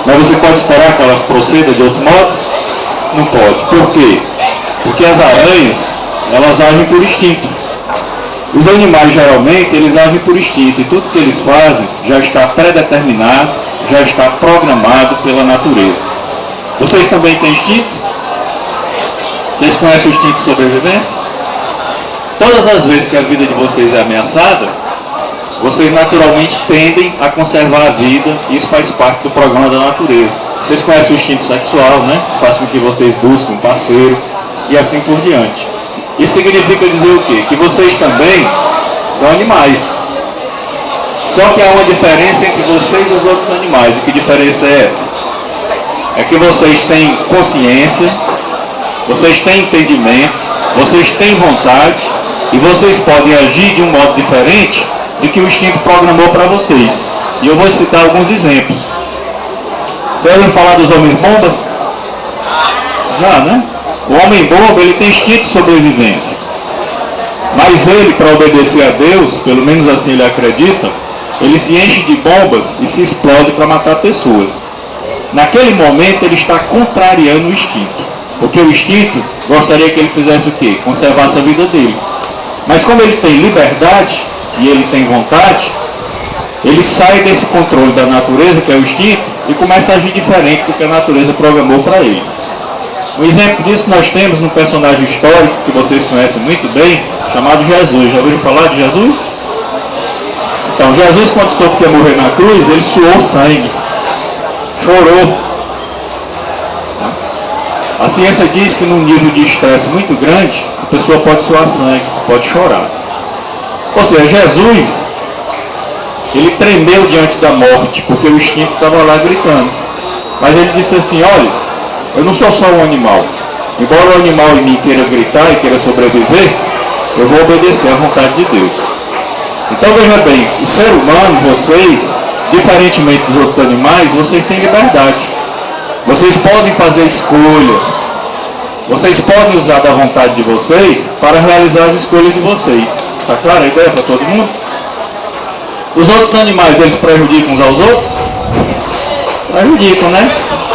Mas você pode esperar que ela proceda de outro modo? Não pode. Por quê? Porque as aranhas, elas agem por instinto. Os animais, geralmente, eles agem por instinto. E tudo que eles fazem já está predeterminado, já está programado pela natureza. Vocês também têm instinto? Vocês conhecem o instinto de sobrevivência? Todas as vezes que a vida de vocês é ameaçada, vocês naturalmente tendem a conservar a vida. Isso faz parte do programa da natureza. Vocês conhecem o instinto sexual, né? Faz com que vocês busquem um parceiro e assim por diante. Isso significa dizer o quê? Que vocês também são animais. Só que há uma diferença entre vocês e os outros animais. E que diferença é essa? É que vocês têm consciência, vocês têm entendimento, vocês têm vontade e vocês podem agir de um modo diferente do que o instinto programou para vocês. E eu vou citar alguns exemplos. Você ouviu falar dos homens bombas? Já, né? O homem bomba, ele tem instinto de sobrevivência. Mas ele, para obedecer a Deus, pelo menos assim ele acredita, ele se enche de bombas e se explode para matar pessoas. Naquele momento ele está contrariando o instinto. Porque o instinto gostaria que ele fizesse o quê? Conservasse a vida dele. Mas como ele tem liberdade e ele tem vontade, ele sai desse controle da natureza, que é o instinto, e começa a agir diferente do que a natureza programou para ele. Um exemplo disso nós temos num personagem histórico que vocês conhecem muito bem, chamado Jesus. Já ouviram falar de Jesus? Então, Jesus, quando soube que ia morrer na cruz, ele suou sangue, chorou. A ciência diz que num nível de estresse muito grande, a pessoa pode suar sangue, pode chorar. Ou seja, Jesus, ele tremeu diante da morte, porque o instinto estava lá gritando. Mas ele disse assim, olha, eu não sou só um animal. Embora o animal em mim queira gritar e queira sobreviver, eu vou obedecer à vontade de Deus. Então veja bem, o ser humano, vocês, diferentemente dos outros animais, vocês têm liberdade. Vocês podem fazer escolhas. Vocês podem usar da vontade de vocês para realizar as escolhas de vocês. Está clara a ideia para todo mundo? Os outros animais, eles prejudicam uns aos outros? Prejudicam, né?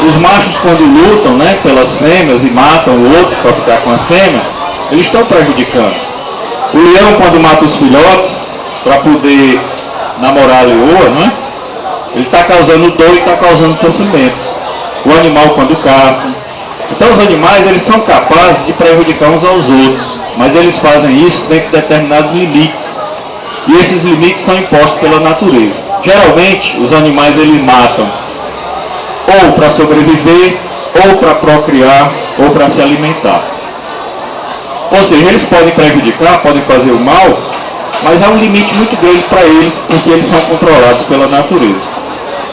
Os machos, quando lutam, né, pelas fêmeas e matam o outro para ficar com a fêmea, eles estão prejudicando. O leão, quando mata os filhotes para poder namorar a leoa, né, ele está causando dor e está causando sofrimento. O animal, quando caça. Então os animais, eles são capazes de prejudicar uns aos outros, mas eles fazem isso dentro de determinados limites. E esses limites são impostos pela natureza. Geralmente, os animais, eles matam ou para sobreviver, ou para procriar, ou para se alimentar. Ou seja, eles podem prejudicar, podem fazer o mal, mas há um limite muito grande para eles, porque eles são controlados pela natureza.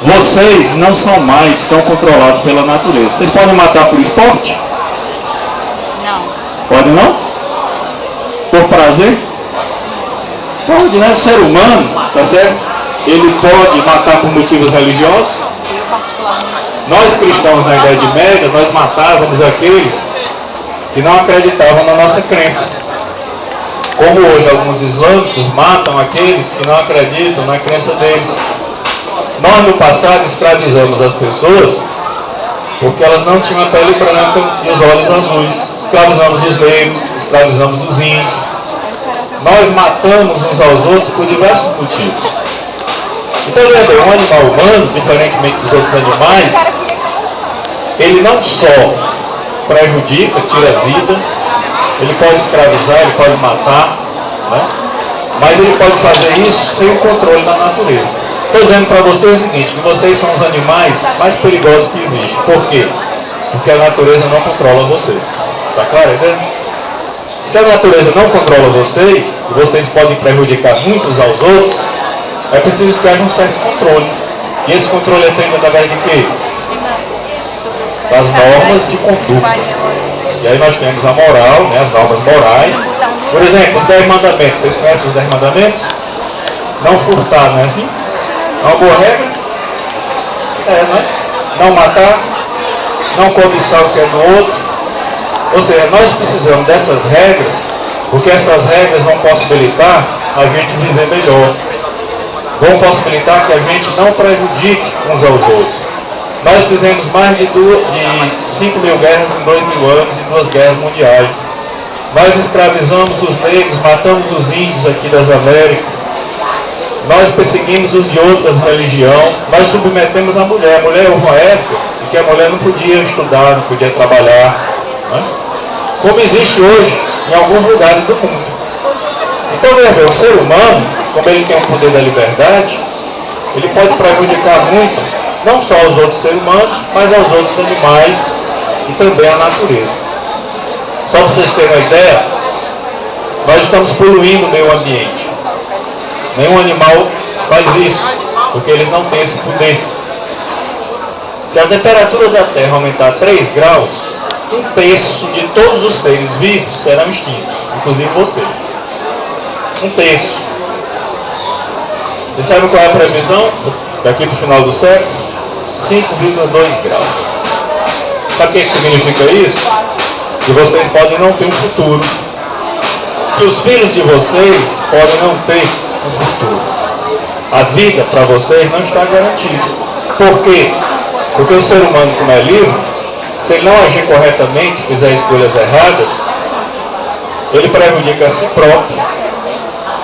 Vocês não são mais tão controlados pela natureza. Vocês podem matar por esporte? Não. Pode não? Por prazer? Pode, né? O ser humano, tá certo? Ele pode matar por motivos religiosos? Eu particularmente. Nós cristãos na Idade Média, nós matávamos aqueles que não acreditavam na nossa crença. Como hoje alguns islâmicos matam aqueles que não acreditam na crença deles. Nós no passado escravizamos as pessoas porque elas não tinham a pele branca e os olhos azuis. Escravizamos os negros, escravizamos os índios. Nós matamos uns aos outros por diversos motivos. Então, veja bem, um animal humano, diferentemente dos outros animais, ele não só prejudica, tira a vida, ele pode escravizar, ele pode matar, né? Mas ele pode fazer isso sem o controle da natureza. Estou dizendo para vocês o seguinte, que vocês são os animais mais perigosos que existem. Por quê? Porque a natureza não controla vocês. Está claro a ideia? Se a natureza não controla vocês, e vocês podem prejudicar muitos aos outros, é preciso que haja um certo controle. E esse controle é feito através de quê? Das normas de conduta. E aí nós temos a moral, né, as normas morais. Por exemplo, os 10 mandamentos. Vocês conhecem os 10 mandamentos? Não furtar, não é assim? É uma boa regra? É, não é? Não matar, não cobiçar o que é do outro. Ou seja, nós precisamos dessas regras, porque essas regras vão possibilitar a gente viver melhor. Vão possibilitar que a gente não prejudique uns aos outros. Nós fizemos mais de 5 mil guerras em 2.000 anos e 2 guerras mundiais. Nós escravizamos os negros, matamos os índios aqui das Américas. Nós perseguimos os de outras religiões. Nós submetemos a mulher. A mulher houve uma época em que a mulher não podia estudar, não podia trabalhar, né? Como existe hoje em alguns lugares do mundo. Então, veja bem, o ser humano, como ele tem o poder da liberdade, ele pode prejudicar muito, não só aos outros seres humanos, mas aos outros animais e também à natureza. Só para vocês terem uma ideia, nós estamos poluindo o meio ambiente. Nenhum animal faz isso, porque eles não têm esse poder. Se a temperatura da Terra aumentar 3 graus, 1/3 de todos os seres vivos serão extintos, inclusive vocês. 1/3. Vocês sabem qual é a previsão daqui para o final do século? 5,2 graus. Sabe o que significa isso? Que vocês podem não ter um futuro. Que os filhos de vocês podem não ter um futuro. A vida para vocês não está garantida. Por quê? Porque o ser humano, como é livre, se ele não agir corretamente, fizer escolhas erradas, ele prejudica a si próprio,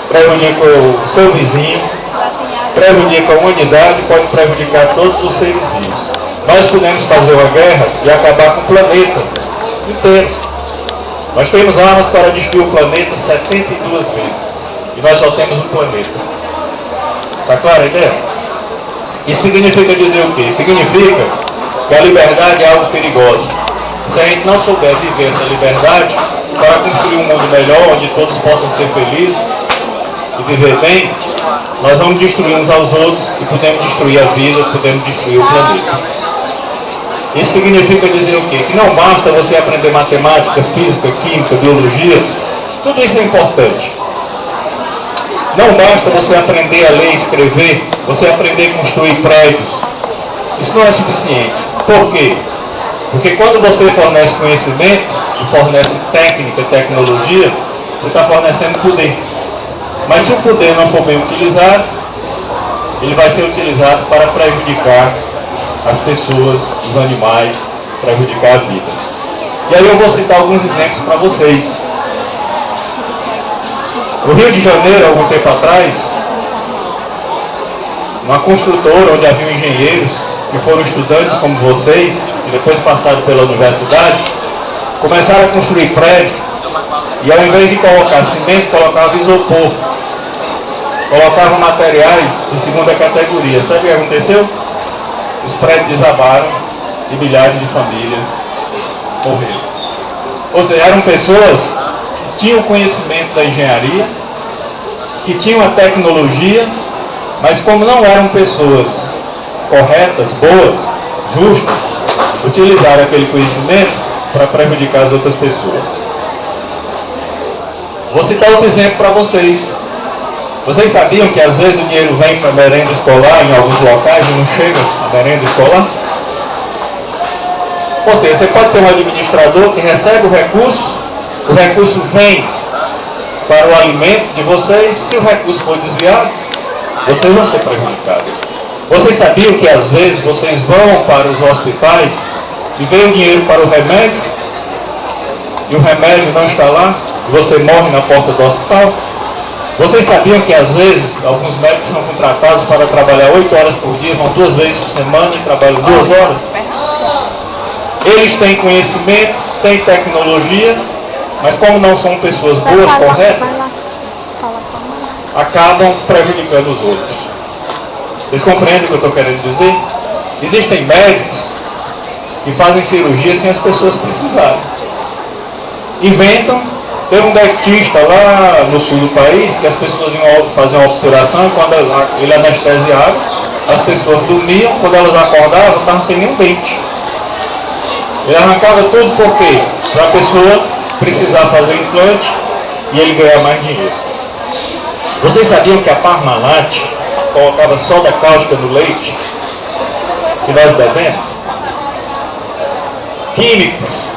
prejudica o seu vizinho, prejudica a humanidade e pode prejudicar todos os seres vivos. Nós podemos fazer uma guerra e acabar com o planeta inteiro. Nós temos armas para destruir o planeta 72 vezes. E nós só temos um planeta. Está clara a ideia? Isso significa dizer o quê? Significa que a liberdade é algo perigoso. Se a gente não souber viver essa liberdade para construir um mundo melhor, onde todos possam ser felizes e viver bem, nós vamos destruir uns aos outros e podemos destruir a vida, podemos destruir o planeta. Isso significa dizer o quê? Que não basta você aprender matemática, física, química, biologia, tudo isso é importante. Não basta você aprender a ler e escrever, você aprender a construir prédios. Isso não é suficiente. Por quê? Porque quando você fornece conhecimento, e fornece técnica, tecnologia, você está fornecendo poder. Mas se o poder não for bem utilizado, ele vai ser utilizado para prejudicar as pessoas, os animais, prejudicar a vida. E aí eu vou citar alguns exemplos para vocês. No Rio de Janeiro, algum tempo atrás, uma construtora onde havia engenheiros que foram estudantes como vocês, que depois passaram pela universidade, começaram a construir prédio e ao invés de colocar cimento, colocavam isopor. Colocavam materiais de segunda categoria. Sabe o que aconteceu? Os prédios desabaram e milhares de famílias morreram. Ou seja, eram pessoas que tinham conhecimento da engenharia, que tinham a tecnologia, mas como não eram pessoas corretas, boas, justas, utilizaram aquele conhecimento para prejudicar as outras pessoas. Vou citar outro exemplo para vocês. Vocês sabiam que às vezes o dinheiro vem para a merenda escolar em alguns locais e não chega a merenda escolar? Ou seja, você pode ter um administrador que recebe o recurso vem para o alimento de vocês, se o recurso for desviado, vocês vão ser prejudicados. Vocês sabiam que às vezes vocês vão para os hospitais e vem o dinheiro para o remédio, e o remédio não está lá, e você morre na porta do hospital? Vocês sabiam que às vezes alguns médicos são contratados para trabalhar 8 horas por dia, vão 2 vezes por semana e trabalham 2 horas? Eles têm conhecimento, têm tecnologia, mas como não são pessoas boas, corretas, acabam prejudicando os outros. Vocês compreendem o que eu estou querendo dizer? Existem médicos que fazem cirurgia sem as pessoas precisarem. Inventam. Teve um dentista lá no sul do país que as pessoas iam fazer uma obturação e quando ele anestesiava, as pessoas dormiam, quando elas acordavam, estavam sem nenhum dente. Ele arrancava tudo por quê? Para a pessoa precisar fazer implante e ele ganhar mais dinheiro. Vocês sabiam que a Parmalat colocava soda cáustica no leite que nós bebemos? Químicos